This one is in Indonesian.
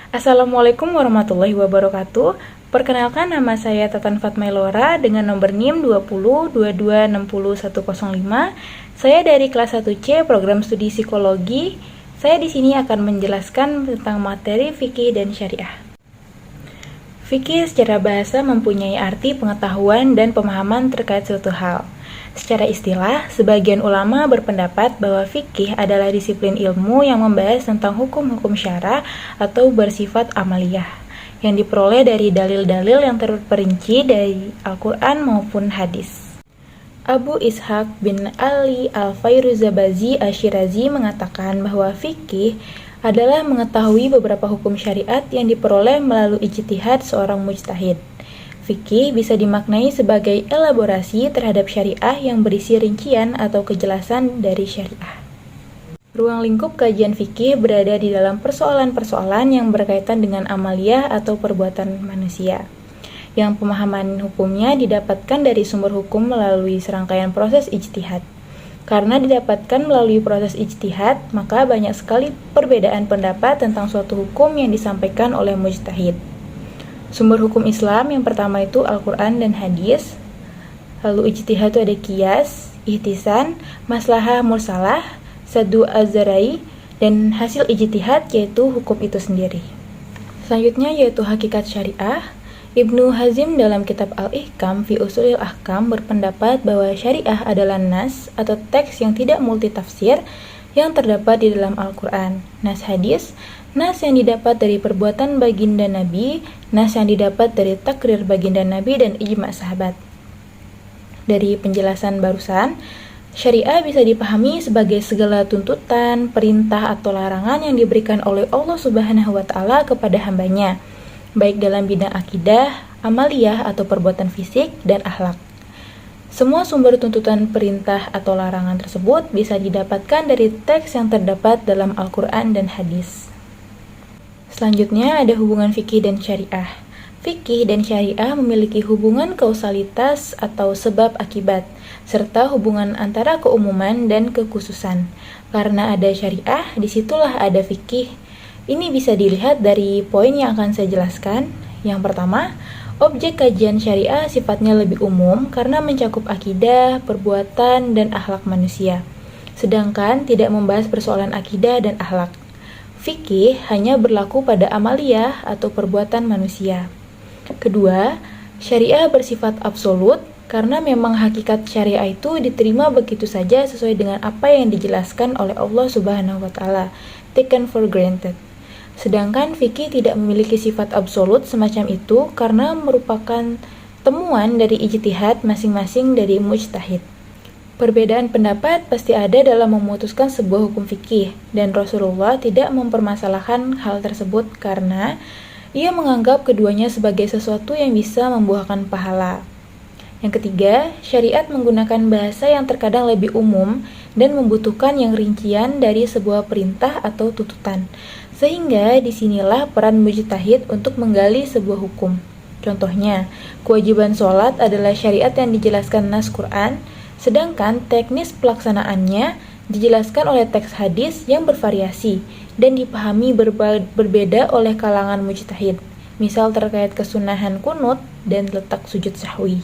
Assalamualaikum warahmatullahi wabarakatuh. Perkenalkan, nama saya Tatan Fatmailora dengan nomor NIM 2022600105. Saya dari kelas 1C program studi psikologi. Saya di sini akan menjelaskan tentang materi fikih dan syariah. Fikih secara bahasa mempunyai arti pengetahuan dan pemahaman terkait suatu hal. Secara istilah, sebagian ulama berpendapat bahwa fikih adalah disiplin ilmu yang membahas tentang hukum-hukum syara atau bersifat amaliyah, yang diperoleh dari dalil-dalil yang terperinci dari Al-Quran maupun hadis. Abu Ishaq bin Ali Al-Fairuzabazi Asyirazi mengatakan bahwa fikih adalah mengetahui beberapa hukum syariat yang diperoleh melalui ijtihad seorang mujtahid. Fikih bisa dimaknai sebagai elaborasi terhadap syariah yang berisi rincian atau kejelasan dari syariah. Ruang lingkup kajian fikih berada di dalam persoalan-persoalan yang berkaitan dengan amaliyah atau perbuatan manusia, yang pemahaman hukumnya didapatkan dari sumber hukum melalui serangkaian proses ijtihad. Karena didapatkan melalui proses ijtihad, maka banyak sekali perbedaan pendapat tentang suatu hukum yang disampaikan oleh mujtahid. Sumber hukum Islam yang pertama itu Al-Quran dan hadis. Lalu ijtihad itu ada qiyas, ihtisan, maslahah mursalah, saddu az-zarai, dan hasil ijtihad yaitu hukum itu sendiri. Selanjutnya yaitu hakikat syariah. Ibnu Hazim dalam kitab Al-Ihkam fi Ushulil Ahkam berpendapat bahwa syariah adalah nas atau teks yang tidak multitafsir yang terdapat di dalam Al-Quran, nas hadis, nas yang didapat dari perbuatan baginda Nabi, nas yang didapat dari takrir baginda Nabi dan ijma' sahabat. Dari penjelasan barusan, syariah bisa dipahami sebagai segala tuntutan, perintah atau larangan yang diberikan oleh Allah Subhanahu wa Ta'ala kepada hambanya, baik dalam bidang akidah, amaliyah atau perbuatan fisik dan akhlak. Semua sumber tuntutan perintah atau larangan tersebut bisa didapatkan dari teks yang terdapat dalam Al-Quran dan hadis. Selanjutnya ada hubungan fikih dan syariah. Fikih dan syariah memiliki hubungan kausalitas atau sebab akibat, serta hubungan antara keumuman dan kekhususan. Karena ada syariah, disitulah ada fikih. Ini bisa dilihat dari poin yang akan saya jelaskan. Yang pertama, objek kajian syariah sifatnya lebih umum karena mencakup akidah, perbuatan, dan akhlak manusia. Sedangkan tidak membahas persoalan akidah dan akhlak. Fikih hanya berlaku pada amaliyah atau perbuatan manusia. Kedua, syariah bersifat absolut karena memang hakikat syariah itu diterima begitu saja sesuai dengan apa yang dijelaskan oleh Allah Subhanahu wa Ta'ala, taken for granted. Sedangkan fikih tidak memiliki sifat absolut semacam itu karena merupakan temuan dari ijtihad masing-masing dari mujtahid. Perbedaan pendapat pasti ada dalam memutuskan sebuah hukum fikih, dan Rasulullah tidak mempermasalahkan hal tersebut karena ia menganggap keduanya sebagai sesuatu yang bisa membuahkan pahala. Yang ketiga, syariat menggunakan bahasa yang terkadang lebih umum dan membutuhkan yang rincian dari sebuah perintah atau tuntutan. Sehingga disinilah peran mujtahid untuk menggali sebuah hukum. Contohnya, kewajiban sholat adalah syariat yang dijelaskan nas Quran, sedangkan teknis pelaksanaannya dijelaskan oleh teks hadis yang bervariasi dan dipahami berbeda oleh kalangan mujtahid. Misal terkait kesunahan kunut dan letak sujud sahwi.